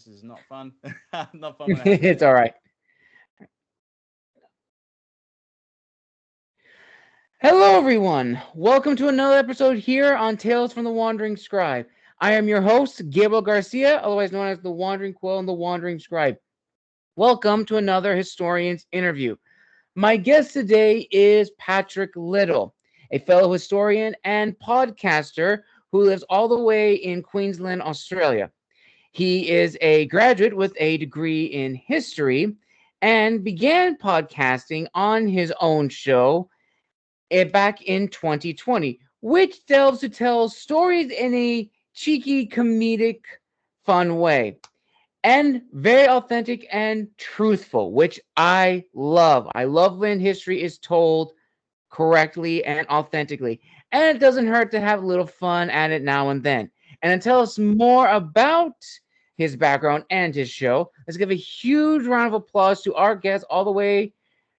This is not fun. Not fun when it happens. It's all right. Hello, everyone. Welcome to another episode here on Tales from the Wandering Scribe. I am your host, Gabriel Garcia, otherwise known as the Wandering Quill and the Wandering Scribe. Welcome to another historian's interview. My guest today is Patrick Little, a fellow historian and podcaster who lives all the way in Queensland, Australia. He is a graduate with a degree in history and began podcasting on his own show back in 2020, which delves to tell stories in a cheeky, comedic, fun way. And very authentic and truthful, which I love. I love when history is told correctly and authentically. And it doesn't hurt to have a little fun at it now and then. And to tell us more about his background and his show, let's give a huge round of applause to our guest all the way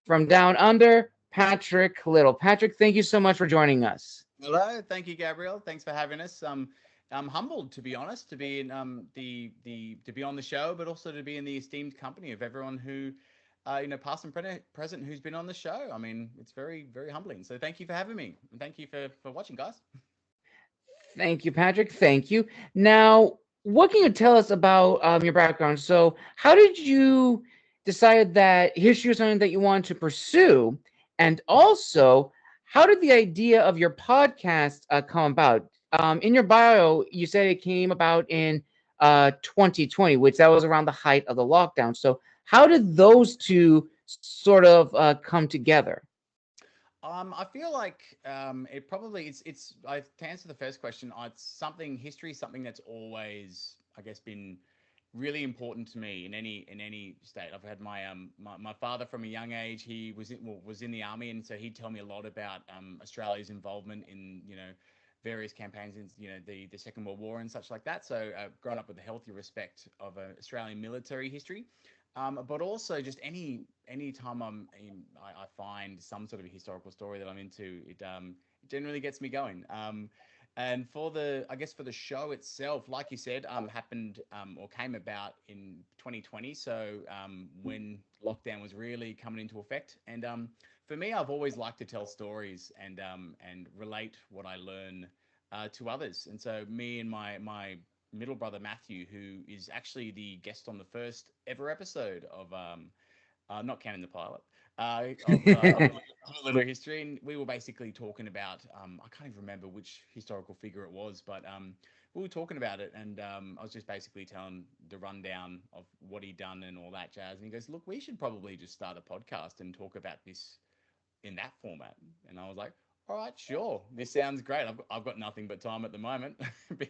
from down under, Patrick Little. Patrick, thank you so much for joining us. Hello, thank you, Gabriel. Thanks for having us. I'm humbled, to be honest, to be in the to be on the show, but also to be in the esteemed company of everyone who, past and present, who's been on the show. I mean, it's very, very humbling. So thank you for having me, and thank you for watching, guys. Thank you, Patrick. Thank you. Now, what can you tell us about your background? So, how did you decide that history was something that you wanted to pursue? And also, how did the idea of your podcast come about? In your bio, you said it came about in 2020, which that was around the height of the lockdown. So, how did those two sort of come together? I feel like it probably to answer the first question, it's something history, something that's always, I guess, been really important to me in any state. I've had my father from a young age. He was in the army, and so he'd tell me a lot about Australia's involvement in various campaigns in the Second World War and such like that. So grown up with a healthy respect of Australian military history. But also just any time I find some sort of a historical story that I'm into, it generally gets me going. And I guess for the show itself, like you said, happened or came about in 2020. So when lockdown was really coming into effect, and for me, I've always liked to tell stories and relate what I learn to others. And so me and my middle brother Matthew, who is actually the guest on the first ever episode of not counting the pilot of a little history, and we were basically talking about I can't even remember which historical figure it was, but we were talking about it, and I was just basically telling the rundown of what he'd done and all that jazz, and he goes, "Look, we should probably just start a podcast and talk about this in that format." And I was like, all right, sure. This sounds great. I've got nothing but time at the moment,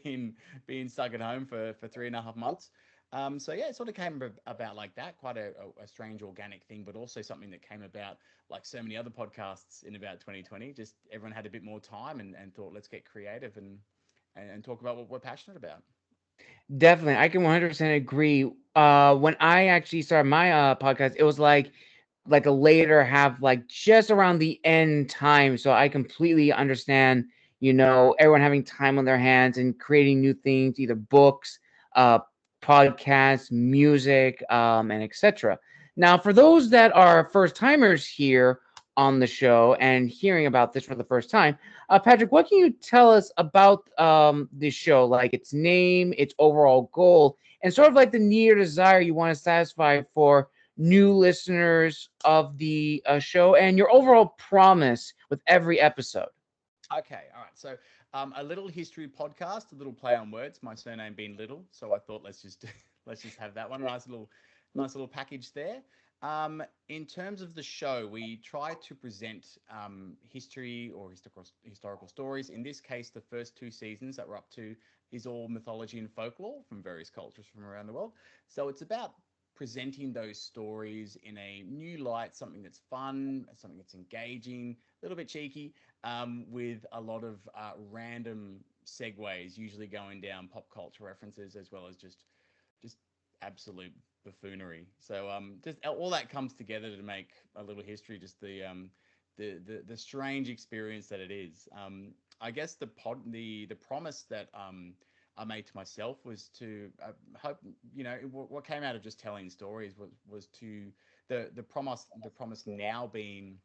being stuck at home for 3.5 months. So yeah, it sort of came about like that. Quite a strange organic thing, but also something that came about like so many other podcasts in about 2020. Just everyone had a bit more time and thought, let's get creative and talk about what we're passionate about. Definitely, I can 100% agree. When I actually started my podcast, it was like a later half, like just around the end time. So I completely understand, everyone having time on their hands and creating new things, either books, uh, podcasts, music, and etc. Now, for those that are first timers here on the show and hearing about this for the first time, Patrick, what can you tell us about this show, like its name, its overall goal, and sort of like the need or desire you want to satisfy for new listeners of the show, and your overall promise with every episode? Okay, all right. So, a little history podcast, a little play on words. My surname being Little, so I thought let's just let's just have that one. Nice little package there. In terms of the show, we try to present history or historical stories. In this case, the first two seasons that we're up to is all mythology and folklore from various cultures from around the world. So it's about presenting those stories in a new light, something that's fun, something that's engaging, a little bit cheeky, with a lot of random segues, usually going down pop culture references as well as just absolute buffoonery. So just all that comes together to make a little history, just the strange experience that it is. I guess the promise that I made to myself was to hope, what came out of just telling stories was to the promise now being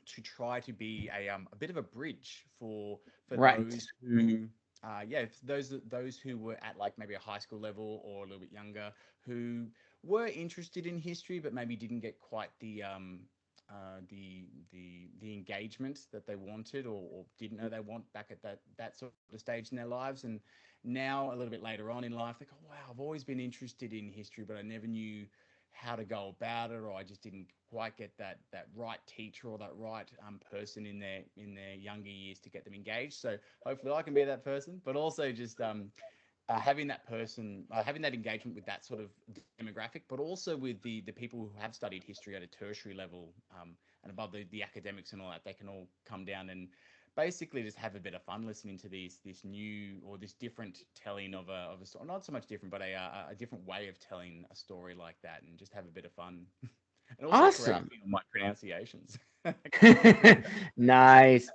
to try to be a bit of a bridge for Right. those who those who were at like maybe a high school level or a little bit younger, who were interested in history but maybe didn't get quite the engagement that they wanted, or didn't know they want back at that sort of stage in their lives. And now a little bit later on in life, they go, wow, I've always been interested in history, but I never knew how to go about it, or I just didn't quite get that right teacher or that right person in their younger years to get them engaged. So hopefully I can be that person, but also just having that person, having that engagement with that sort of demographic, but also with the people who have studied history at a tertiary level, and above the academics and all that. They can all come down and basically just have a bit of fun listening to this new or this different telling of a story. Not so much different, but a different way of telling a story like that, and just have a bit of fun. And also correct Awesome. me on my pronunciations. Nice.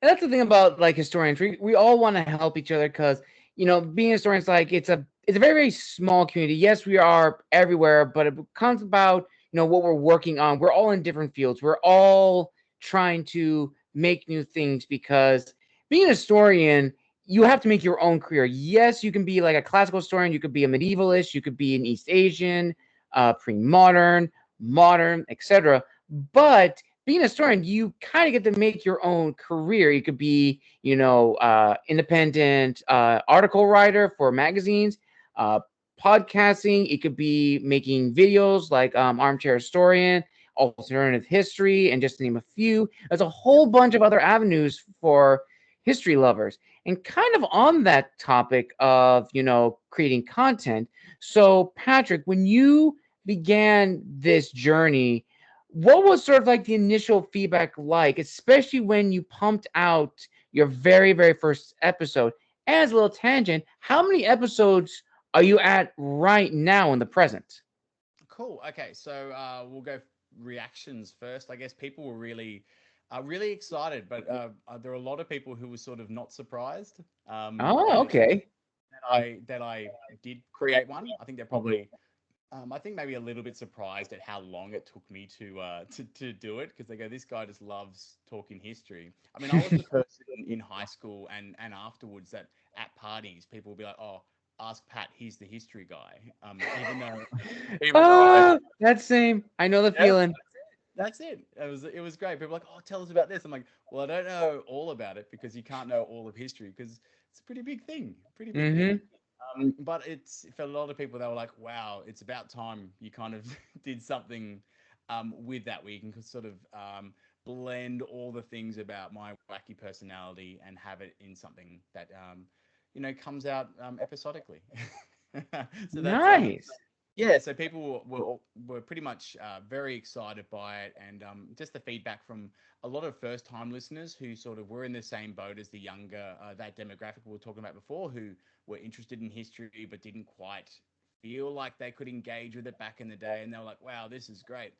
And that's the thing about like historians. We all want to help each other because being historians, like it's a very, very small community. Yes, we are everywhere, but it comes about what we're working on. We're all in different fields. We're all trying to make new things because being a historian, you have to make your own career. Yes, you can be like a classical historian. You could be a medievalist. You could be an East Asian, pre-modern, modern, etc. But being a historian, you kind of get to make your own career. You could be, independent article writer for magazines, uh, podcasting. It could be making videos like Armchair Historian, alternative history, and just to name a few. There's a whole bunch of other avenues for history lovers. And kind of on that topic of, creating content. So, Patrick, when you began this journey, what was sort of like the initial feedback like, especially when you pumped out your very, very first episode? As a little tangent, how many episodes are you at right now in the present? Cool. Okay, so we'll go reactions first. I guess people were really excited, but there are a lot of people who were sort of not surprised Oh, okay. that I did create one. I think they're probably I think maybe a little bit surprised at how long it took me to do it, because they go, this guy just loves talking history. I mean, I was the person in high school and afterwards that at parties people will be like, oh, ask Pat, he's the history guy. Even though I Oh, that's same. I know the yeah, feeling. that's it. It was great. People were like, oh, tell us about this. I'm like, well, I don't know all about it because you can't know all of history because it's a pretty big thing. Pretty big thing. Mm-hmm. But it's for a lot of people, they were like, wow, it's about time you kind of did something with that, where you can sort of blend all the things about my wacky personality and have it in something that comes out episodically. So that's Nice. yeah, so people were pretty much very excited by it, and just the feedback from a lot of first-time listeners who sort of were in the same boat as the younger that demographic we were talking about before, who were interested in history but didn't quite feel like they could engage with it back in the day, and they were like, "Wow, this is great."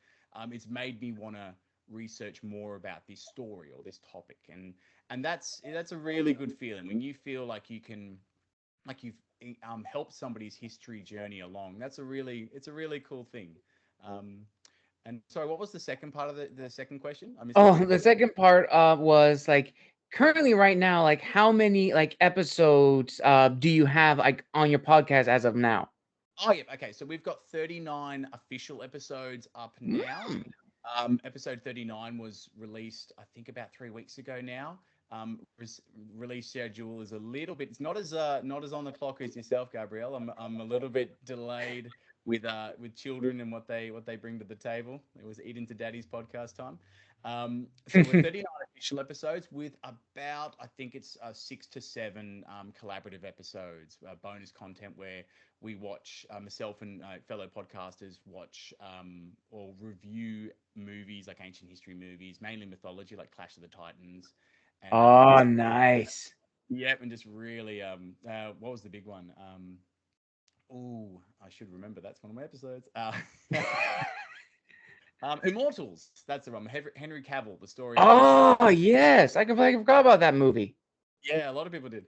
It's made me want to research more about this story or this topic, and that's a really good feeling when you feel like you can like you've helped somebody's history journey along. It's a really cool thing. Um, and sorry, what was the second part of the second question? I missed it Oh, pretty the quick. second part was like currently right now, like how many like episodes do you have like on your podcast as of now? Oh yeah, okay. So we've got 39 official episodes up now. Mm. Episode 39 was released, I think, about 3 weeks ago now. Release schedule is a little bit. It's not as on the clock as yourself, Gabrielle. I'm a little bit delayed with children and what they bring to the table. It was eat into daddy's podcast time. So we're 39 official episodes with about, I think it's 6 to 7 collaborative episodes, bonus content where we watch, myself and fellow podcasters watch or review movies, like ancient history movies, mainly mythology, like Clash of the Titans, and Oh, just nice. yeah, and just really what was the big one? Oh, I should remember. That's one of my episodes. Immortals. That's the one. Henry Cavill, the story of Henry Cavill. Oh, yes. I completely forgot about that movie. Yeah, a lot of people did.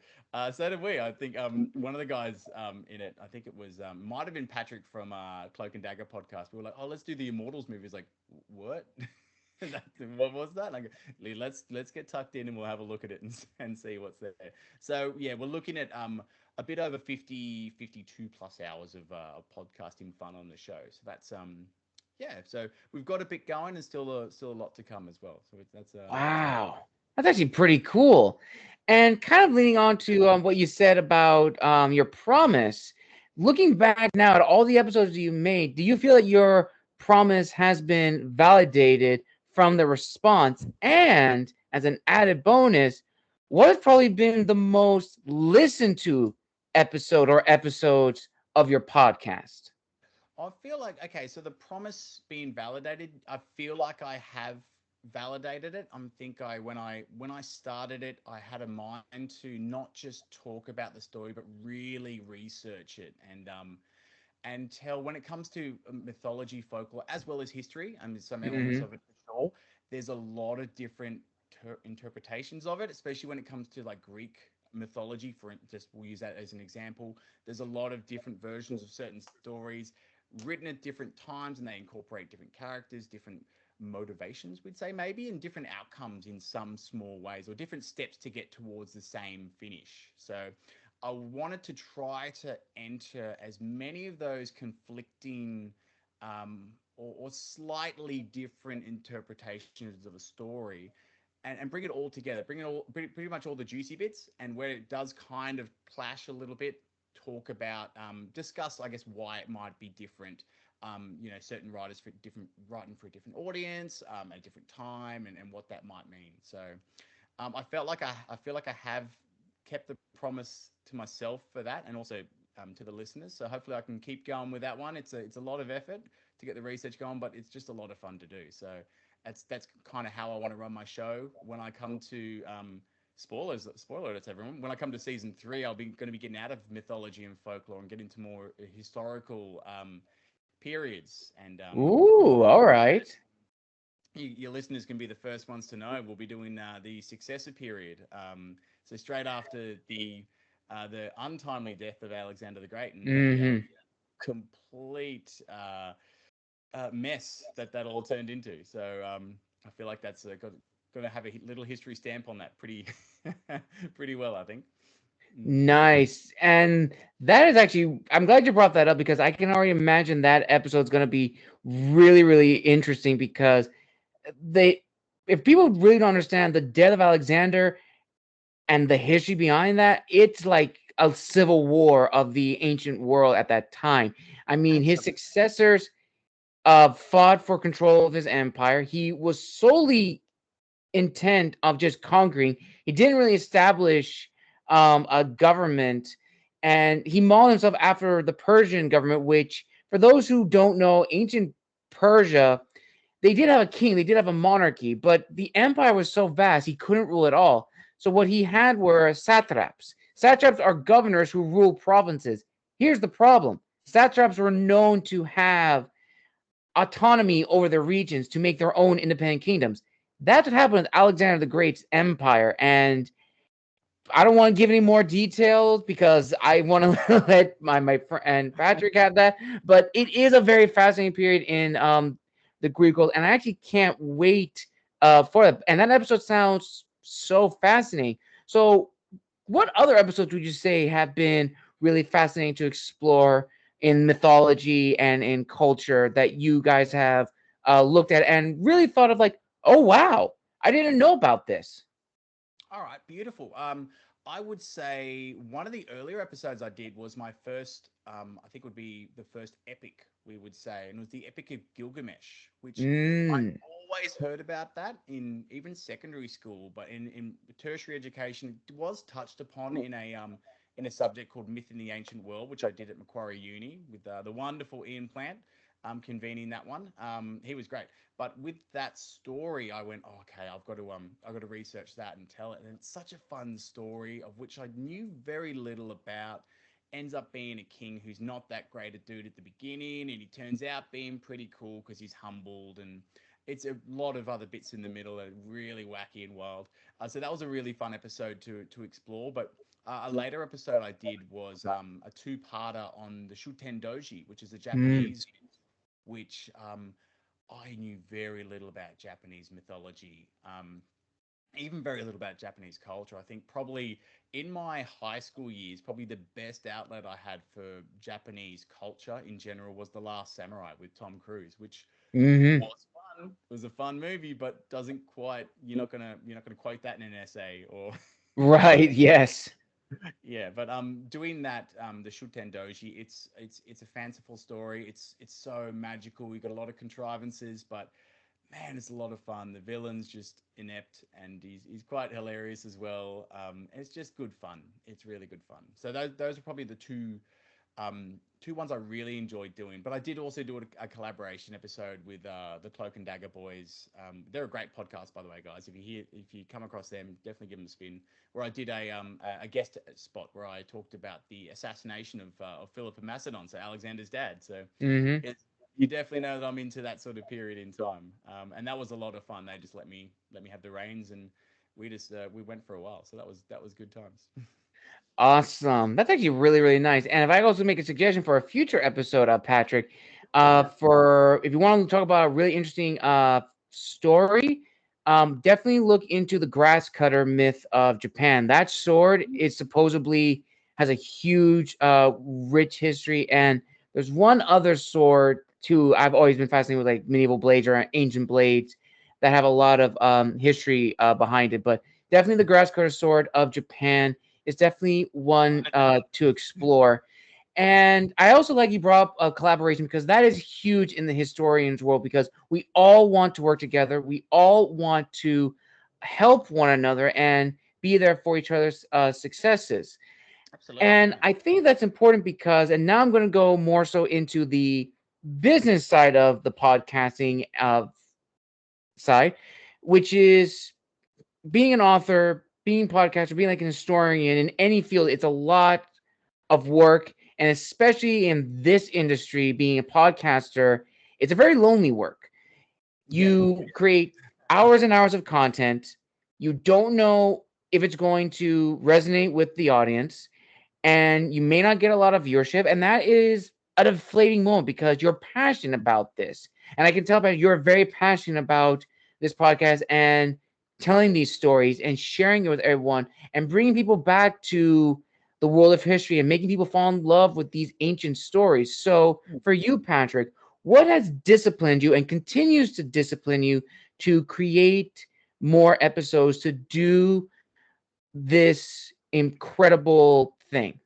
So did we. I think one of the guys in it, I think it was might have been Patrick from Cloak and Dagger podcast. We were like, oh, let's do the Immortals movie. He's like, what? What was that? And I go, "Lee, let's get tucked in and we'll have a look at it and see what's there. So yeah, we're looking at a bit over 50, 52 plus hours of podcasting fun on the show. So that's yeah. So we've got a bit going and still a lot to come as well. So that's Wow. That's actually pretty cool. And kind of leaning on to what you said about your promise, looking back now at all the episodes you made, do you feel that your promise has been validated from the response? And as an added bonus, what has probably been the most listened to episode or episodes of your podcast? I feel like okay, so the promise being validated, I feel like I have validated it. I think I when I started it, I had a mind to not just talk about the story, but really research it and tell when it comes to mythology, folklore, as well as history, and there's some elements Hmm. of it for sure. There's a lot of different interpretations of it, especially when it comes to like Greek mythology. For just we'll use that as an example. There's a lot of different versions of certain stories written at different times, and they incorporate different characters, different motivations, we'd say maybe, and different outcomes in some small ways, or different steps to get towards the same finish. So I wanted to try to enter as many of those conflicting or slightly different interpretations of a story and bring it all together, bring it all pretty much all the juicy bits, and where it does kind of clash a little bit, talk about discuss, I guess, why it might be different. Certain writers for different writing for a different audience at a different time, and what that might mean. So I feel like I have kept the promise to myself for that, and also to the listeners. So hopefully I can keep going with that one. It's a lot of effort to get the research going, but it's just a lot of fun to do. So that's kind of how I want to run my show. When I come to spoiler alerts, everyone. When I come to season 3, I'll be going to be getting out of mythology and folklore and get into more historical periods. And Ooh, all right. your listeners can be the first ones to know. We'll be doing the successor period. So straight after the untimely death of Alexander the Great and the Hmm. complete mess that all turned into. So I feel like that's got to have a little history stamp on that pretty pretty well, I think. Mm. Nice. And that is actually, I'm glad you brought that up because I can already imagine that episode's going to be really, really interesting because they, if people really don't understand the death of Alexander and the history behind that, it's like a civil war of the ancient world at that time. I mean, his Absolutely. successors fought for control of his empire. He was solely intent of just conquering. He didn't really establish a government, and he modeled himself after the Persian government. Which, for those who don't know, ancient Persia, they did have a king, they did have a monarchy, but the empire was so vast he couldn't rule it all. So what he had were satraps. Satraps are governors who rule provinces. Here's the problem: satraps were known to have autonomy over their regions to make their own independent kingdoms. That's what happened with Alexander the Great's empire. And I don't want to give any more details because I want to let my friend Patrick have that. But it is a very fascinating period in the Greek world, and I actually can't wait for it. And that episode sounds so fascinating. So, what other episodes would you say have been really fascinating to explore in mythology and in culture that you guys have looked at and really thought of like, oh wow, I didn't know about this. All right, beautiful. I would say one of the earlier episodes I did was my first, I think would be the first epic, we would say, and it was the Epic of Gilgamesh, which I Mm. always heard about that in even secondary school, but in tertiary education, it was touched upon in a subject called Myth in the Ancient World, which I did at Macquarie Uni with the wonderful Ian Plant convening that one. He was great. But with that story, I went, oh, okay, I've got to research that and tell it. And it's such a fun story of which I knew very little about. Ends up being a king who's not that great a dude at the beginning, and he turns out being pretty cool because he's humbled it's a lot of other bits in the middle that are really wacky and wild. So that was a really fun episode to explore. But a later episode I did was a two-parter on the Shuten Doji, which is a Mm. Japanese, which I knew very little about Japanese mythology. Even very little about Japanese culture. I think probably in my high school years, probably the best outlet I had for Japanese culture in general was The Last Samurai with Tom Cruise, which Hmm. was fun. It was a fun movie, but doesn't quite. You're not gonna quote that in an essay or Right. Yes. yeah. But doing that the Shuten Doji, it's a fanciful story. It's so magical. We got a lot of contrivances, but man, it's a lot of fun. The villain's just inept, and he's quite hilarious as well. It's just good fun. It's really good fun. So those are probably the two ones I really enjoyed doing. But I did also do a collaboration episode with the Cloak and Dagger Boys. They're a great podcast, by the way, guys. If you come across them, definitely give them a spin. Where I did a guest spot where I talked about the assassination of Philip of Macedon, so Alexander's dad. So Hmm. it's you definitely know that I'm into that sort of period in time, and that was a lot of fun. They just let me have the reins, and we went for a while. So that was good times. Awesome. That's actually really, really nice. And if I also make a suggestion for a future episode, Patrick, Yeah. for if you want to talk about a really interesting story, definitely look into the grass cutter myth of Japan. That sword is supposedly has a huge, rich history, and there's one other sword too. I've always been fascinated with like medieval blades or ancient blades that have a lot of history behind it. But definitely the grass cutter sword of Japan is definitely one to explore. And I also like you brought up a collaboration because that is huge in the historians world because we all want to work together. We all want to help one another and be there for each other's successes. Absolutely. And I think that's important because, and now I'm going to go more so into the business side of the podcasting side, which is being an author, being a podcaster, being like an historian in any field. It's a lot of work, and especially in this industry, being a podcaster, it's a very lonely work. Yeah. You create hours and hours of content. You don't know if it's going to resonate with the audience, and you may not get a lot of viewership. And that is a deflating moment because you're passionate about this. And I can tell that you're very passionate about this podcast and telling these stories and sharing it with everyone and bringing people back to the world of history and making people fall in love with these ancient stories. So, for you, Patrick, what has disciplined you and continues to discipline you to create more episodes, to do this incredible thing?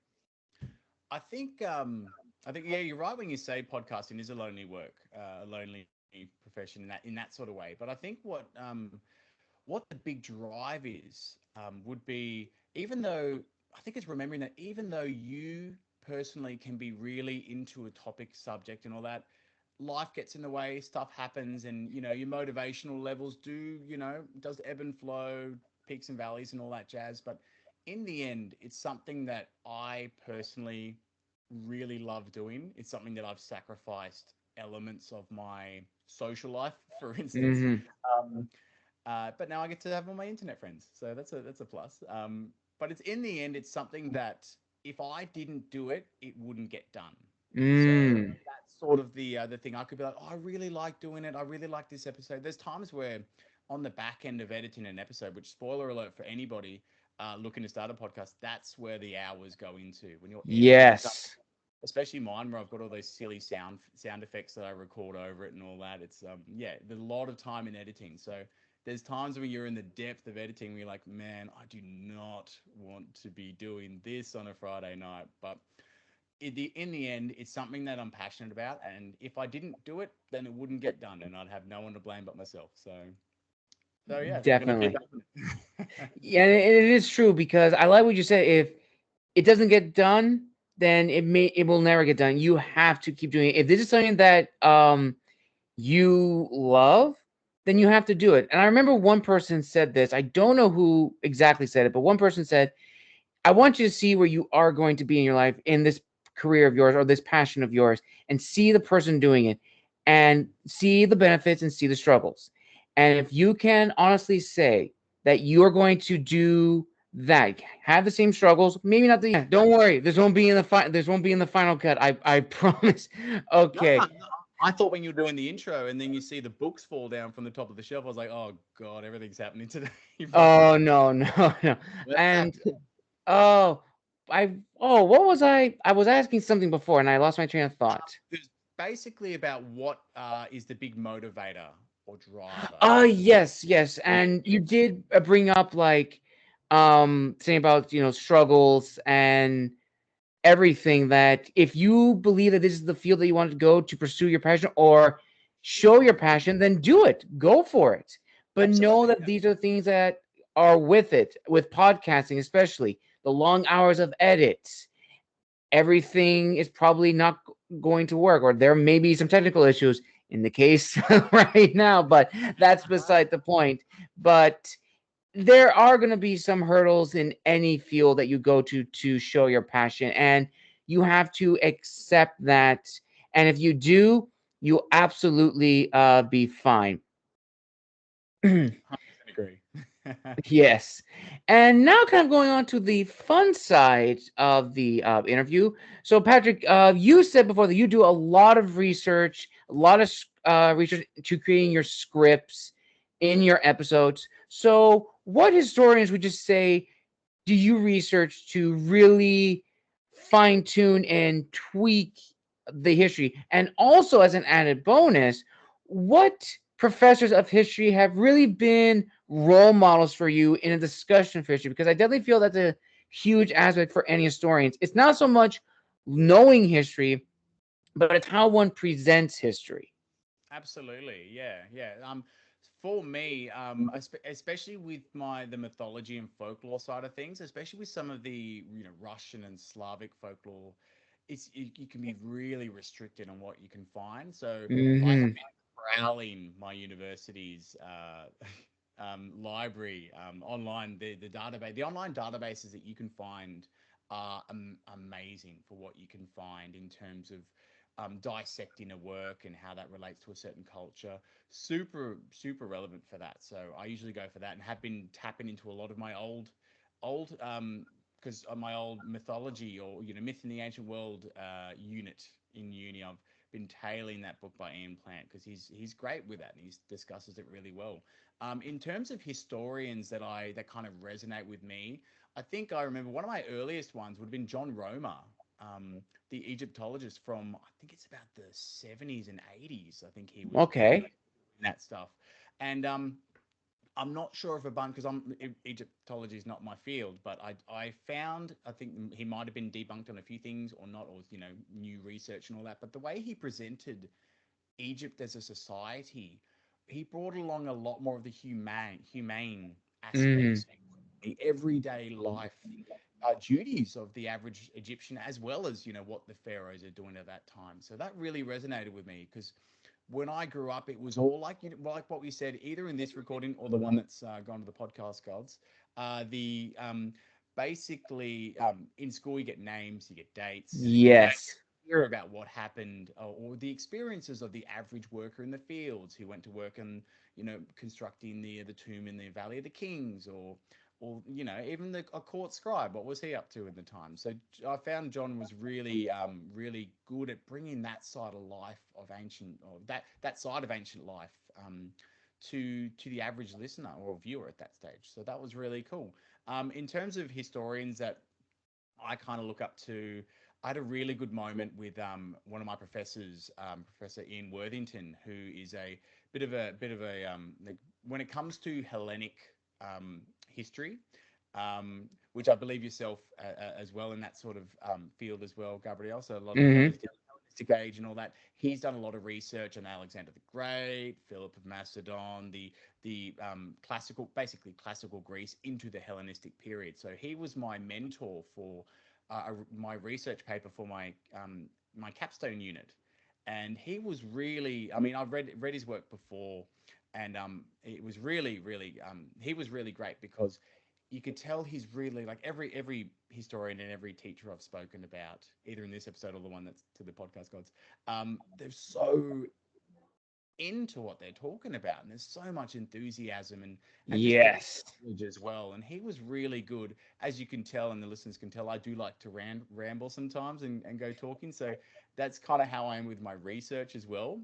I think yeah, you're right when you say podcasting is a lonely work, a lonely profession in that sort of way. But I think what the big drive is would be, even though I think it's remembering that even though you personally can be really into a topic subject and all that, life gets in the way, stuff happens, and your motivational levels does ebb and flow, peaks and valleys and all that jazz. But in the end, it's something that I personally really love doing. It's something that I've sacrificed elements of my social life, for instance. Hmm. Um, but now I get to have all my internet friends, so that's a plus. But it's in the end, it's something that if I didn't do it, it wouldn't get done. So Mm. that's sort of the thing. I could be like, oh, I really like doing it. I really like this episode. There's times where on the back end of editing an episode, which spoiler alert for anybody looking to start a podcast, that's where the hours go into when you're editing stuff, Yes. especially mine where I've got all those silly sound effects that I record over it and all that. It's yeah, there's a lot of time in editing. So there's times when you're in the depth of editing where you're like, man, I do not want to be doing this on a Friday night. But in the end, it's something that I'm passionate about, and if I didn't do it, then it wouldn't get done, and I'd have no one to blame but myself. So yeah, I'm gonna keep Definitely. doing it. Yeah, and it is true because I like what you said. If it doesn't get done, then it will never get done. You have to keep doing it. If this is something that you love, then you have to do it. And I remember one person said this. I don't know who exactly said it, but one person said, I want you to see where you are going to be in your life in this career of yours or this passion of yours and see the person doing it. and see the benefits and see the struggles. And if you can honestly say that you're going to do that, have the same struggles, maybe not the don't worry, this won't be in the final cut. I promise. No, Okay. no, I thought when you were doing the intro and then you see the books fall down from the top of the shelf, I was like, oh god, everything's happening today. Oh no, no, no. What's And happening? oh what was I was asking something before and I lost my train of thought. It's basically about what is the big motivator or driver. Yes, yes. Yeah, And you did bring up like saying about, struggles and everything, that if you believe that this is the field that you want to go to pursue your passion or show your passion, then do it. Go for it. But know absolutely. that these are things that are with it, with podcasting, especially the long hours of edits. Everything is probably not going to work, or there may be some technical issues in the case right now, but that's beside the point. But there are going to be some hurdles in any field that you go to show your passion, and you have to accept that. And if you do, you'll absolutely be fine. 100% agree. Yes. And now, kind of going on to the fun side of the interview. So, Patrick, you said before that you do a lot of research, a lot of research to creating your scripts in your episodes. So, what historians would you say do you research to really fine tune and tweak the history? And also, as an added bonus, what professors of history have really been role models for you in a discussion of history? Because I definitely feel that's a huge aspect for any historians. It's not so much knowing history, but it's how one presents history. Absolutely, yeah, yeah. For me, especially with the mythology and folklore side of things, especially with some of the Russian and Slavic folklore, you can be really restricted on what you can find. So I have Hmm. been prowling my university's library online. The online databases that you can find are amazing for what you can find in terms of dissecting a work and how that relates to a certain culture. Super relevant for that. So I usually go for that and have been tapping into a lot of my old because on my old mythology or myth in the ancient world unit in uni. I've been tailing that book by Ian Plant because he's great with that and he discusses it really well. In terms of historians that kind of resonate with me, I think I remember one of my earliest ones would have been John Romer, the Egyptologist from I think it's about the 70s and 80s. I think he was Okay. that stuff, and I'm not sure if a bunch because Egyptology is not my field, but I found I think he might have been debunked on a few things or not, or new research and all that. But the way he presented Egypt as a society, he brought along a lot more of the humane Mm. aspects, the everyday life duties of the average Egyptian, as well as what the pharaohs are doing at that time. So that really resonated with me because when I grew up, it was all like like what we said, either in this recording or the one that's gone to the podcast gods. The basically in school you get names, you get dates, you get Yes. hear about what happened or the experiences of the average worker in the fields who went to work and constructing the tomb in the Valley of the Kings or even a court scribe. What was he up to in the time? So I found John was really good at bringing that side of life of ancient or that side of ancient life to the average listener or viewer at that stage. So that was really cool. In terms of historians that I kind of look up to. I had a really good moment with one of my professors, Professor Ian Worthington, who is a bit of a like, when it comes to Hellenic history, which I believe yourself as well in that sort of field as well, Gabrielle. So a lot of Hmm. Hellenistic age and all that. He's done a lot of research on Alexander the Great, Philip of Macedon, the basically classical Greece into the Hellenistic period. So he was my mentor for my research paper for my capstone unit, and he was really. I mean, I've read his work before, and it was really he was really great because you could tell he's really like every historian and every teacher I've spoken about, either in this episode or the one that's to the podcast gods. They're so into what they're talking about, and there's so much enthusiasm and just deep Yes. knowledge as well. And he was really good, as you can tell, and the listeners can tell. I do like to ramble sometimes and go talking, so that's kind of how I am with my research as well.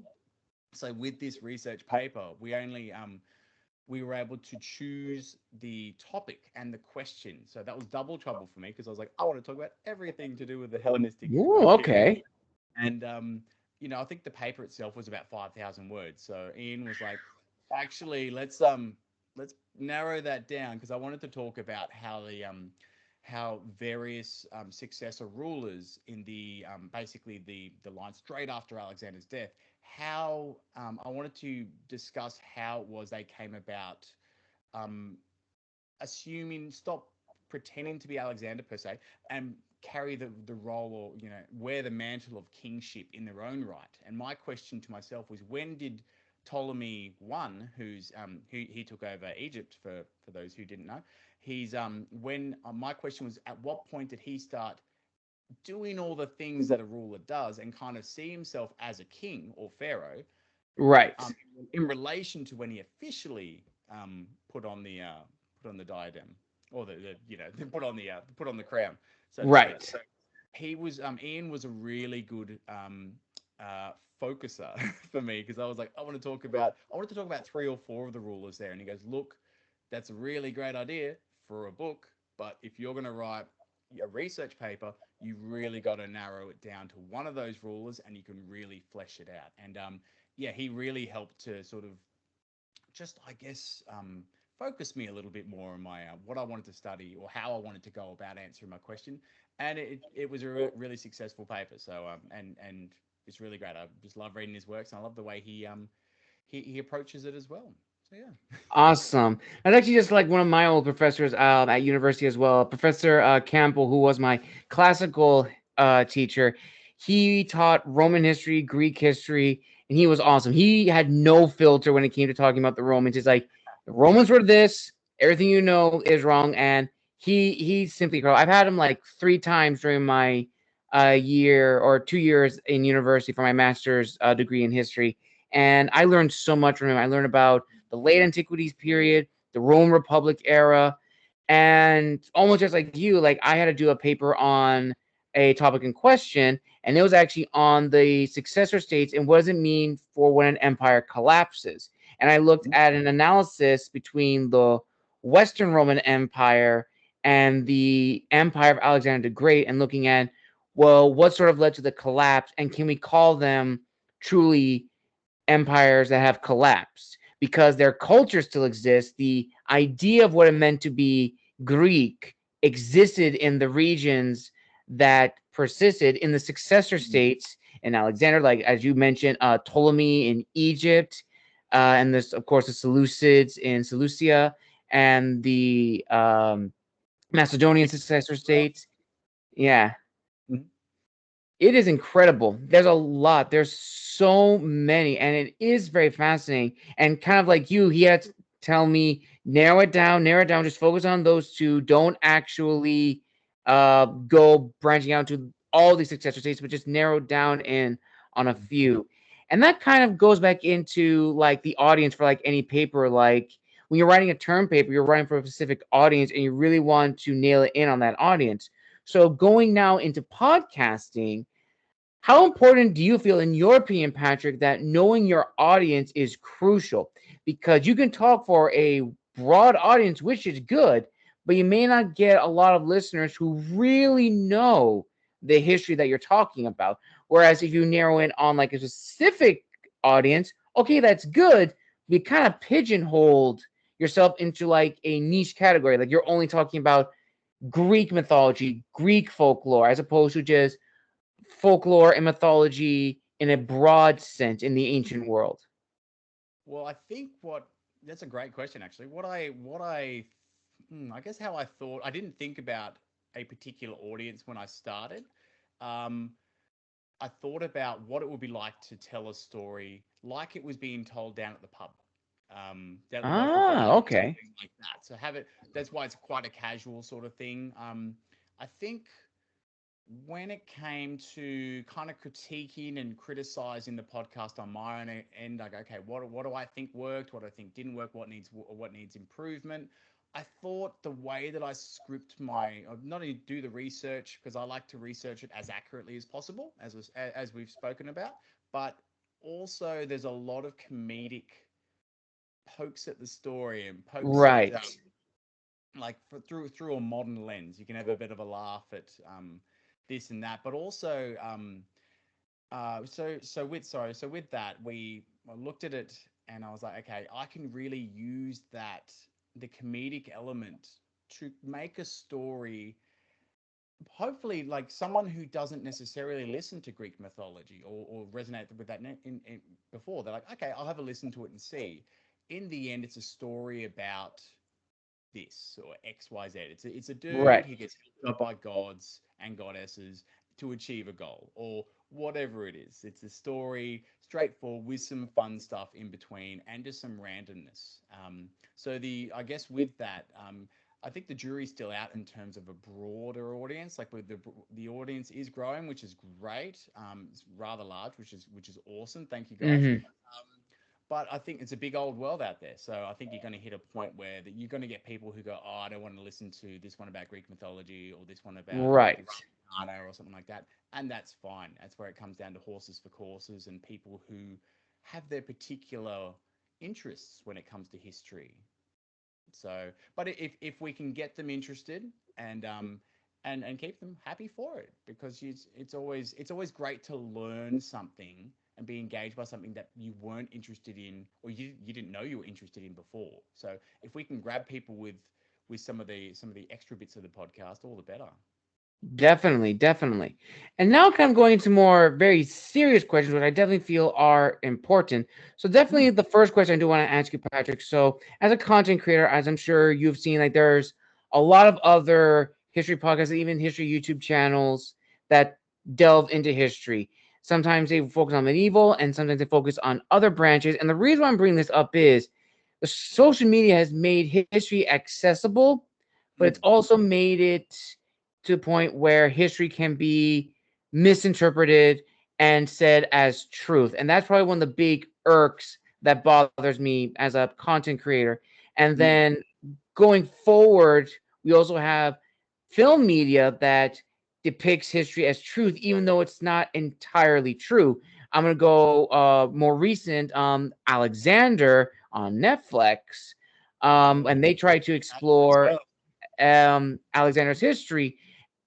So with this research paper, we were able to choose the topic and the question. So that was double trouble for me because I was like, I want to talk about everything to do with the Hellenistic Ooh, period. okay. And I think the paper itself was about 5,000 words. So Ian was like, actually, let's narrow that down because I wanted to talk about how various successor rulers in the basically the line straight after Alexander's death, how I wanted to discuss how it was they came about um, assuming, stop pretending to be Alexander per se, and carry the role, or wear the mantle of kingship in their own right. And my question to myself was, when did Ptolemy one, who he took over Egypt, for those who didn't know, he's when my question was, at what point did he start doing all the things that a ruler does and kind of see himself as a king or pharaoh, Right. um, in relation to when he officially put on the diadem, or put on the crown, so to speak. Right. So he was Ian was a really good focuser for me, because I was like, I wanted to talk about three or four of the rulers there, and he goes, look, that's a really great idea for a book, but if you're going to write a research paper, you really got to narrow it down to one of those rulers, and you can really flesh it out. And yeah, he really helped to sort of just, I guess, focus me a little bit more on my what I wanted to study, or how I wanted to go about answering my question. And it was a really successful paper. So and it's really great. I just love reading his works, and I love the way he approaches it as well. So yeah. Awesome. That's actually just like one of my old professors at university as well. Professor Campbell, who was my classical teacher, he taught Roman history, Greek history, and he was awesome. He had no filter when it came to talking about the Romans. It's like, the Romans were this, everything you know is wrong, and he simply. I've had him like 3 times during my year or 2 years in university for my master's degree in history, and I learned so much from him. I learned about the late antiquities period, the Roman Republic era, and almost just like you, like I had to do a paper on a topic in question, and it was actually on the successor states and what does it mean for when an empire collapses. And I looked at an analysis between the Western Roman Empire and the Empire of Alexander the Great, and looking at, well, what sort of led to the collapse, and can we call them truly empires that have collapsed because their culture still exists. The idea of what it meant to be Greek existed in the regions that persisted in the successor states in Alexander, like as you mentioned, Ptolemy in Egypt, and this, of course, the Seleucids in Seleucia, and the Macedonian successor states. Yeah, it is incredible. There's a lot. There's so many, and it is very fascinating. And kind of like you, he had to tell me, narrow it down, just focus on those two. Don't actually go branching out to all these successor states, but just narrow down in on a few. And that kind of goes back into like the audience for like any paper. Like when you're writing a term paper, you're writing for a specific audience, and you really want to nail it in on that audience. So going now into podcasting, how important do you feel, in your opinion, Patrick, that knowing your audience is crucial? Because you can talk for a broad audience, which is good, but you may not get a lot of listeners who really know the history that you're talking about. Whereas if you narrow in on like a specific audience, okay, that's good. But you kind of pigeonholed yourself into like a niche category. Like you're only talking about Greek mythology, Greek folklore, as opposed to just folklore and mythology in a broad sense in the ancient world? Well, I think what that's a great question, actually. I guess how I thought, I didn't think about a particular audience when I started. Um, I thought about what it would be like to tell a story like it was being told down at the pub, down at the local Ah, bar, okay. something like that. So have it. That's why it's quite a casual sort of thing. I think when it came to kind of critiquing and criticizing the podcast on my own end, like, okay, what do I think worked? What do I think didn't work? What needs improvement? I thought the way that I script not only do the research, because I like to research it as accurately as possible, as we've spoken about, but also there's a lot of comedic pokes at the story and pokes at Right. through a modern lens. You can have a bit of a laugh at this and that, but also so with that, I looked at it and I was like, okay, I can really use the comedic element to make a story, hopefully, like someone who doesn't necessarily listen to Greek mythology or resonate with that before. They're like, okay, I'll have a listen to it and see. In the end, it's a story about this or XYZ. It's a dude Right. who gets helped up by gods and goddesses to achieve a goal or whatever it is. It's a story, straightforward, with some fun stuff in between and just some randomness. I guess with that, I think the jury's still out in terms of a broader audience. Like with the audience is growing, which is great. It's rather large, which is awesome. Thank you guys. Hmm. But I think it's a big old world out there. So I think you're going to hit a point where that you're going to get people who go, oh, I don't want to listen to this one about Greek mythology or this one about Right. Anna or something like that. And that's fine. That's where it comes down to horses for courses and people who have their particular interests when it comes to history. So, but if we can get them interested and and keep them happy for it, because it's always great to learn something and be engaged by something that you weren't interested in or you didn't know you were interested in before. So if we can grab people with some of the extra bits of the podcast, all the better. Definitely, definitely. And now kind of going into more very serious questions, which I definitely feel are important. So Hmm. definitely the first question I do want to ask you, Patrick. So as a content creator, as I'm sure you've seen, like there's a lot of other history podcasts, even history YouTube channels that delve into history. Sometimes they focus on medieval and sometimes they focus on other branches. And the reason why I'm bringing this up is the social media has made history accessible, but it's Hmm. also made it to the point where history can be misinterpreted and said as truth. And that's probably one of the big irks that bothers me as a content creator. And Yeah. then going forward, we also have film media that depicts history as truth, even though it's not entirely true. I'm gonna go more recent, Alexander on Netflix, Oh, and they try to that one as explore well. Alexander's history.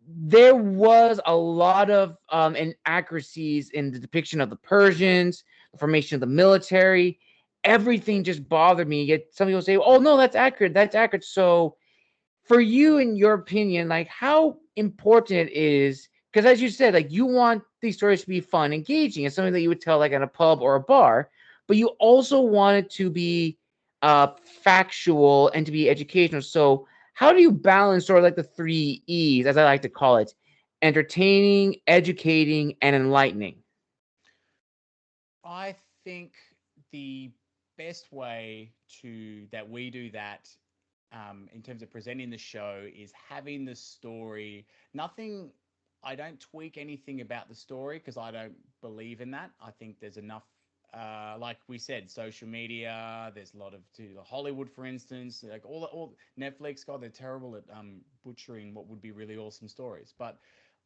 There was a lot of inaccuracies in the depiction of the Persians, the formation of the military. Everything just bothered me. Yet some people say, "Oh no, that's accurate. That's accurate." So, for you, in your opinion, like how important it is, because as you said, like you want these stories to be fun, engaging, it's something that you would tell like at a pub or a bar, but you also want it to be factual and to be educational. So how do you balance sort of like the three E's, as I like to call it: entertaining, educating, and enlightening? I think the best way to that we do that in terms of presenting the show is having the story. Nothing. I don't tweak anything about the story because I don't believe in that. I think there's enough. Like we said, social media. There's a lot of to Hollywood, for instance, like all Netflix. God, they're terrible at butchering what would be really awesome stories. But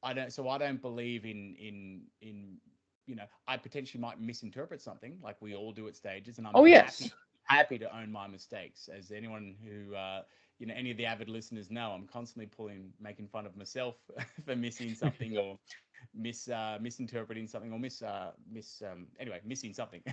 I don't. So I don't believe in I potentially might misinterpret something like we all do at stages, and I'm Oh happy yes. happy to own my mistakes. As anyone who any of the avid listeners know, I'm constantly making fun of myself for missing something or misinterpreting something or anyway, missing something.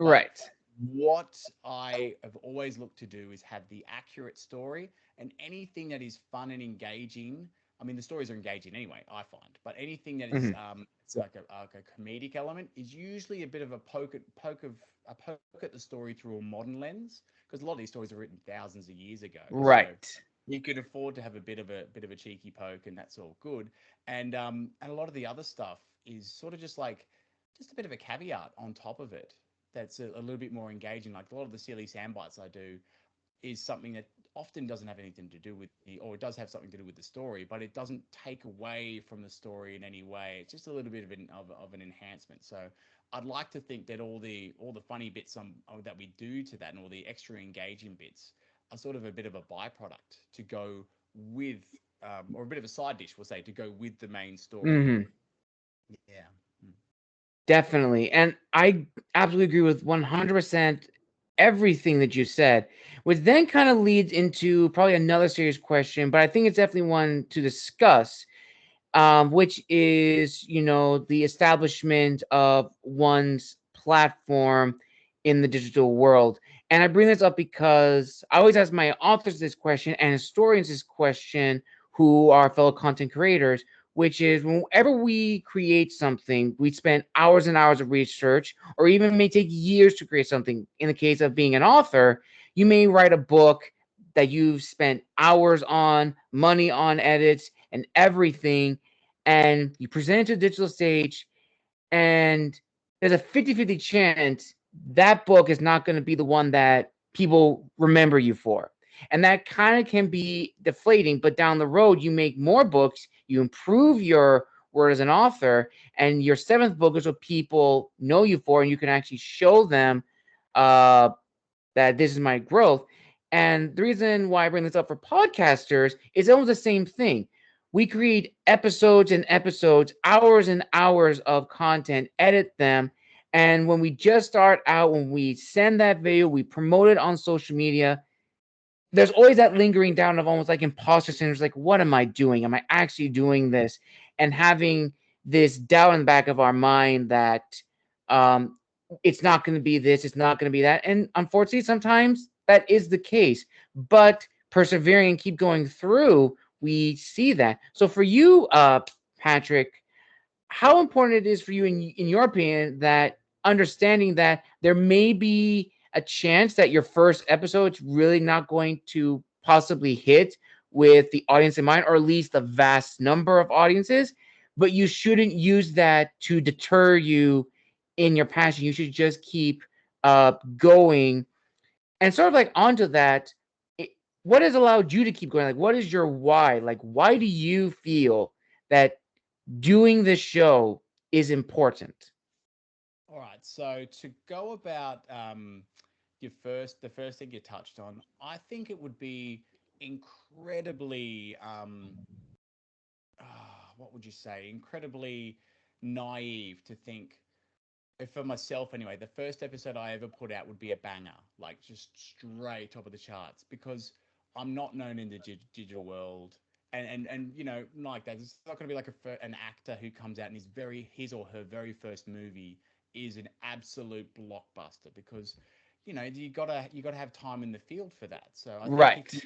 But Right. what I have always looked to do is have the accurate story and anything that is fun and engaging. I mean, the stories are engaging anyway, I find, but anything that is Mhm. it's like a comedic element is usually a bit of a poke at the story through a modern lens, because a lot of these stories are written thousands of years ago. So Right. you could afford to have a bit of a cheeky poke, and that's all good. And a lot of the other stuff is sort of just a bit of a caveat on top of it. That's a little bit more engaging. Like a lot of the silly sound bites I do is something that often doesn't have anything to do with or it does have something to do with the story, but it doesn't take away from the story in any way. It's just a little bit of an enhancement. So I'd like to think that all the funny bits that we do to that and all the extra engaging bits are sort of a bit of a byproduct to go with, or a bit of a side dish, we'll say, to go with the main story. Hmm. Yeah. Definitely. And I absolutely agree with 100% everything that you said, which then kind of leads into probably another serious question, but I think it's definitely one to discuss, which is, the establishment of one's platform in the digital world. And I bring this up because I always ask my authors this question and historians this question, who are fellow content creators, which is whenever we create something, we spend hours and hours of research, or even may take years to create something. In the case of being an author, you may write a book that you've spent hours on, money on edits and everything, and you present it to the digital stage, and there's a 50-50 chance that book is not going to be the one that people remember you for. And that kind of can be deflating, but down the road, you make more books, you improve your word as an author, and your seventh book is what people know you for, and you can actually show them uh, that this is my growth. And the reason why I bring this up for podcasters is almost the same thing. We create episodes and episodes, hours and hours of content, edit them. And when we just start out, when we send that video, we promote it on social media, there's always that lingering down of almost like imposter syndrome. Like, what am I doing? Am I actually doing this? And having this doubt in the back of our mind that um, it's not going to be this, it's not going to be that. And unfortunately, sometimes that is the case. But persevering and keep going through, we see that. So for you, Patrick, how important it is for you, in your opinion, that understanding that there may be a chance that your first episode is really not going to possibly hit with the audience in mind, or at least a vast number of audiences, but you shouldn't use that to deter you in your passion. You should just keep going. And sort of like onto that, what has allowed you to keep going? Like, what is your why? Like, why do you feel that doing this show is important? All right. So to go about the first thing you touched on, I think it would be incredibly what would you say? Incredibly naive to think, for myself anyway, the first episode I ever put out would be a banger, like just straight top of the charts, because I'm not known in the digital world. And like that, it's not going to be like an actor who comes out and his or her very first movie is an absolute blockbuster, because you gotta have time in the field for that. So I think if Right. you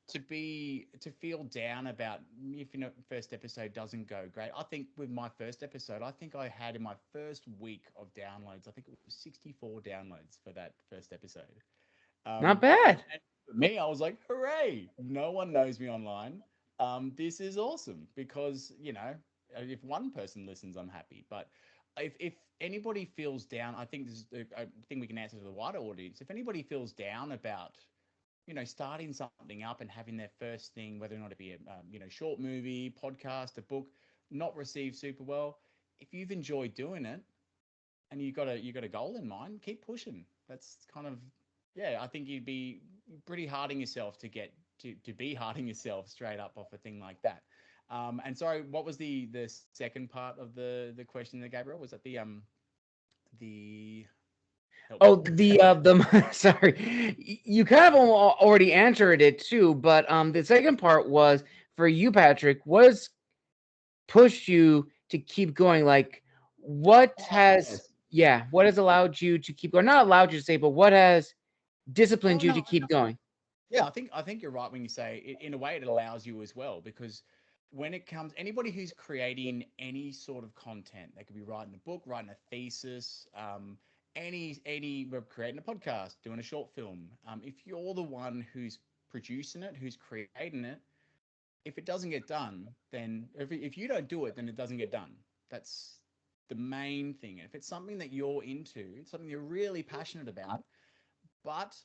to feel down about if first episode doesn't go great. I think with my first episode, I think I had in my first week of downloads, I think it was 64 downloads for that first episode. Not And bad. for me, I was like, hooray! No one knows me online. This is awesome, because if one person listens, I'm happy. But if anybody feels down, I think this is a thing we can answer to the wider audience. If anybody feels down about starting something up and having their first thing, whether or not it be a short movie, podcast, a book, not received super well. If you've enjoyed doing it and you got a goal in mind, keep pushing. That's kind of yeah. I think you'd be pretty hard on yourself to be hard on yourself straight up off a thing like that. And sorry, what was the second part of the question there, Gabriel? Was that the help me? Oh, the sorry, you kind of already answered it too, but the second part was for you, Patrick. What has pushed you to keep going? Like, what Oh, has, yes. yeah, what has allowed you to keep going? Not allowed you to say, but what has Oh disciplined you to no, keep going? yeah, I think you're right when you say in a way it allows you as well, because when it comes anybody who's creating any sort of content, they could be writing a book, writing a thesis, we're creating a podcast, doing a short film. If you're the one who's producing it, who's creating it, if it doesn't get done, then if you don't do it, then it doesn't get done. That's the main thing. If it's something that you're into, something you're really passionate about, But,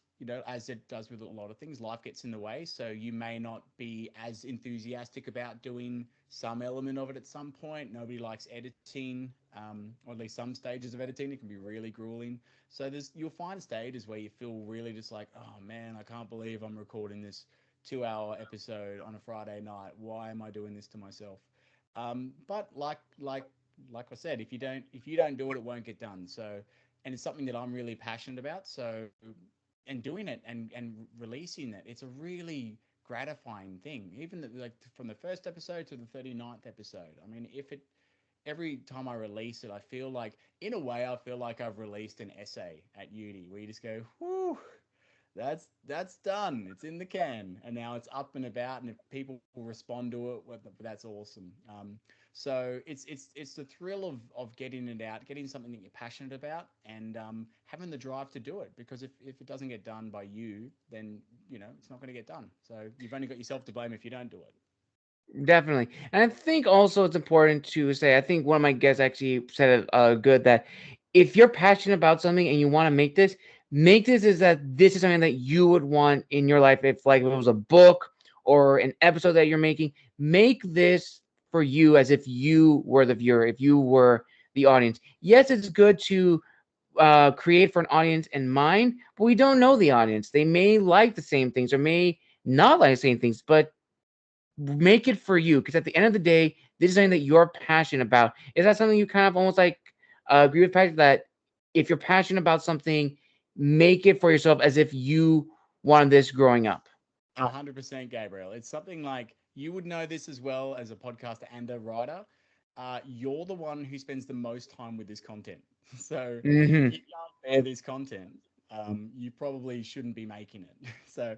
as it does with a lot of things, life gets in the way. So you may not be as enthusiastic about doing some element of it at some point. Nobody likes editing, or at least some stages of editing. It can be really grueling. So you'll find stages where you feel really just like, oh man, I can't believe I'm recording this 2 hour episode on a Friday night. Why am I doing this to myself? But like I said, if you don't do it, it won't get done. So, and it's something that I'm really passionate about. So, and doing it and releasing it, it's a really gratifying thing. Even like from the first episode to the 39th episode. I mean, if it every time I release it, I feel like, in a way, I feel like I've released an essay at uni where you just go, whoo, that's done. It's in the can, and now it's up and about. And if people will respond to it, well, that's awesome. So it's the thrill of getting it out, getting something that you're passionate about, and having the drive to do it. Because if it doesn't get done by you, then it's not going to get done. So you've only got yourself to blame if you don't do it. Definitely. And I think also it's important to say, I think one of my guests actually said it good, that if you're passionate about something and you want to make this is that this is something that you would want in your life. If like if it was a book or an episode that you're making, make this for you as if you were the viewer, if you were the audience. Yes, it's good to create for an audience in mind, but we don't know the audience. They may like the same things or may not like the same things, but make it for you, because at the end of the day, this is something that you're passionate about. Is that something you kind of almost like agree with, Patrick, that if you're passionate about something, make it for yourself as if you wanted this growing up? 100%, Gabriel. It's something like, you would know this as well as a podcaster and a writer. You're the one who spends the most time with this content. So if Hmm. you can't bear this content, you probably shouldn't be making it. So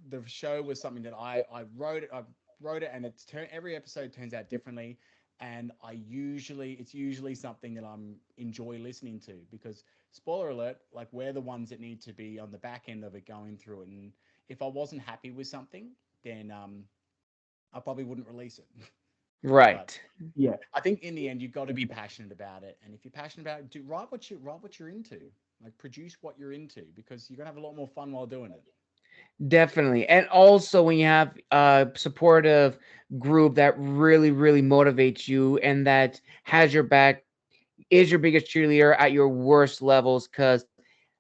the show was something that I wrote it. I wrote it, and every episode turns out differently. And it's usually something that I'm enjoy listening to, because, spoiler alert, like, we're the ones that need to be on the back end of it, going through it. And if I wasn't happy with something, then I probably wouldn't release it. But Right. yeah, I think in the end you've got to be passionate about it, and if you're passionate about it, write what you're into, like produce what you're into, because you're gonna have a lot more fun while doing it. Definitely. And also when you have a supportive group that really, really motivates you and that has your back, is your biggest cheerleader at your worst levels, because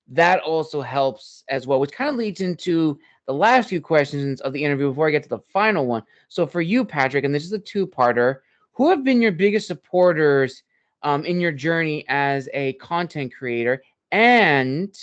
that also helps as well, which kind of leads into the last few questions of the interview before I get to the final one. So for you, Patrick, and this is a two-parter, who have been your biggest supporters in your journey as a content creator? And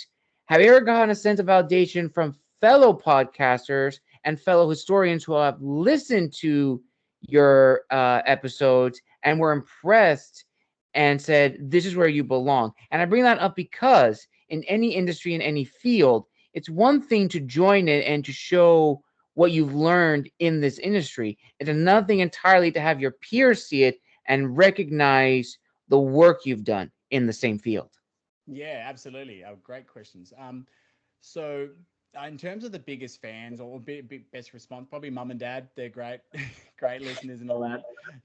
have you ever gotten a sense of validation from fellow podcasters and fellow historians who have listened to your episodes and were impressed and said, this is where you belong? And I bring that up because in any industry, in any field, it's one thing to join it and to show what you've learned in this industry. It's another thing entirely to have your peers see it and recognize the work you've done in the same field. Yeah, absolutely. Great questions. So in terms of the biggest fans, or best response, probably mum and dad. They're great, great listeners and all that.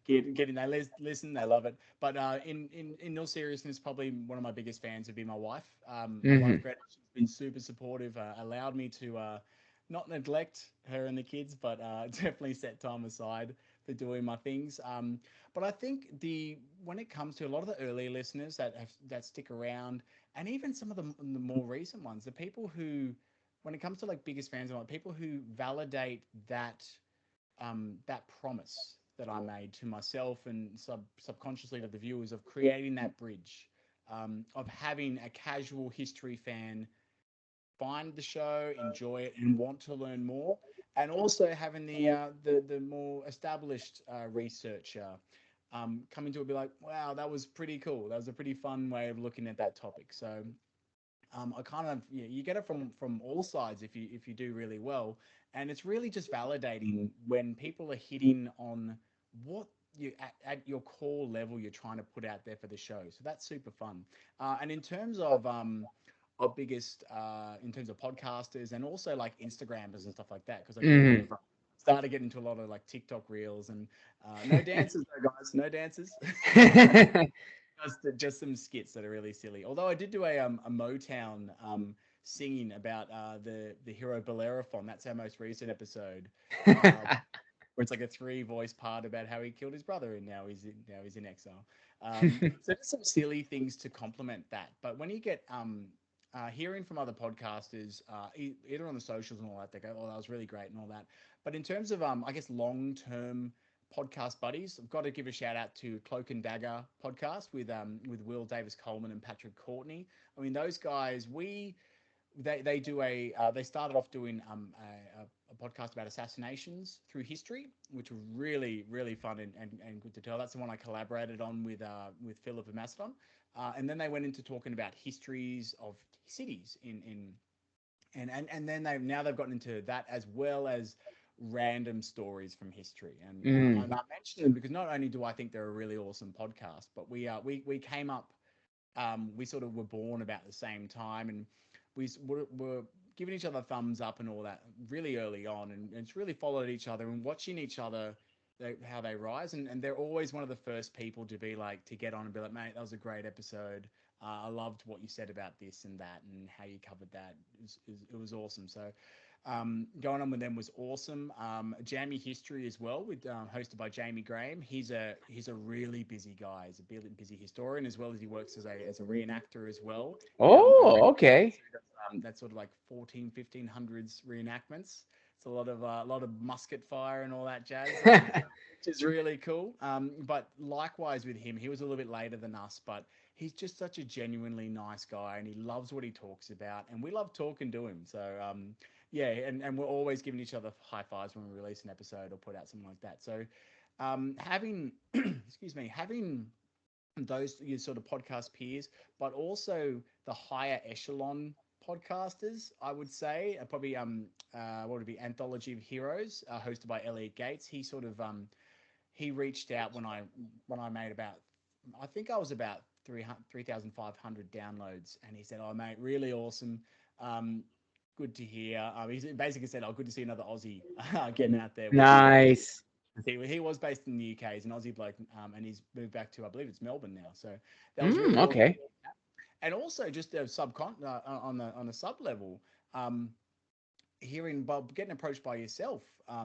Getting they listen, they love it. But in all seriousness, probably one of my biggest fans would be my wife. My wife, Hmm. Greta, she's been super supportive. Allowed me to not neglect her and the kids, but definitely set time aside for doing my things. But I think when it comes to a lot of the early listeners that stick around, and even some of the more recent ones, the people who, when it comes to like biggest fans, like people who validate that promise that I made to myself and subconsciously to the viewers, of creating that bridge, of having a casual history fan find the show, enjoy it, and want to learn more, and also having the more established researcher come into it, be like, wow, that was pretty cool. That was a pretty fun way of looking at that topic. So I kind of, you get it from all sides if you do really well, and it's really just validating when people are hitting on what you at your core level you're trying to put out there for the show. So that's super fun. And in terms of biggest in terms of podcasters and also like Instagrammers and stuff like that, because I do a lot Hmm. of started getting into a lot of like TikTok reels, and no dances though, guys, no dances. Just some skits that are really silly. Although I did do a Motown singing about the hero Bellerophon. That's our most recent episode, where it's like a three-voice part about how he killed his brother and now he's in exile. So just some silly things to complement that. But when you get hearing from other podcasters, either on the socials and all that, they go, "Oh, that was really great" and all that. But in terms of I guess long-term podcast buddies, I've got to give a shout out to Cloak and Dagger podcast with Will Davis Coleman and Patrick Courtney. I mean, those guys, they do they started off doing a podcast about assassinations through history, which was really fun and good to tell. That's the one I collaborated on with Philip and Macedon, and then they went into talking about histories of cities and then they've gotten into that as well as random stories from history. And Mm. I mention them because not only do I think they're a really awesome podcast, but we came up, we sort of were born about the same time, and were giving each other thumbs up and all that really early on, and it's really followed each other and watching each other, how they rise, and they're always one of the first people to be like, to get on and be like, mate, that was a great episode. I loved what you said about this and that and how you covered that. It was awesome. So going on with them was awesome. Jammy History as well, with hosted by Jamie Graham. He's a really busy guy. He's a busy historian, as well as he works as a reenactor as well. Oh, okay. That's sort of like 1500s reenactments. It's a lot of musket fire and all that jazz, which is really cool. But likewise with him, he was a little bit later than us, but he's just such a genuinely nice guy, and he loves what he talks about, and we love talking to him. So yeah, and we're always giving each other high fives when we release an episode or put out something like that. So having excuse me, having those your sort of podcast peers, but also the higher echelon podcasters, I would say, probably what would it be, Anthology of Heroes, hosted by Elliot Gates. He sort of he reached out when I made about, I think I was about 3,500 downloads, and he said, "Oh mate, really awesome. Um, Good to hear." He basically said, "Oh, good to see another Aussie getting out there," which is really cool. Nice. He was based in the UK. He's an Aussie bloke, and he's moved back to, I believe it's Melbourne now. So that was really awesome. Okay. And also just a on a sub level, um, hearing Bob getting approached by yourself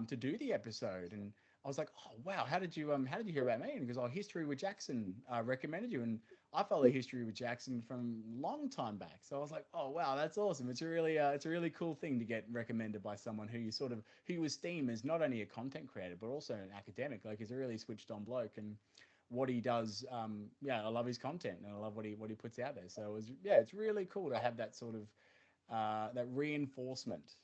to do the episode, and I was like, "Oh wow, how did you hear about me?" And he goes, "Oh, History with Jackson recommended you," and I follow History with Jackson from a long time back. So I was like, "Oh wow, that's awesome! It's a really cool thing to get recommended by someone who you esteem as not only a content creator but also an academic. Like, he's a really switched on bloke, and what he does, yeah, I love his content and I love what he puts out there. So it's really cool to have that sort of that reinforcement."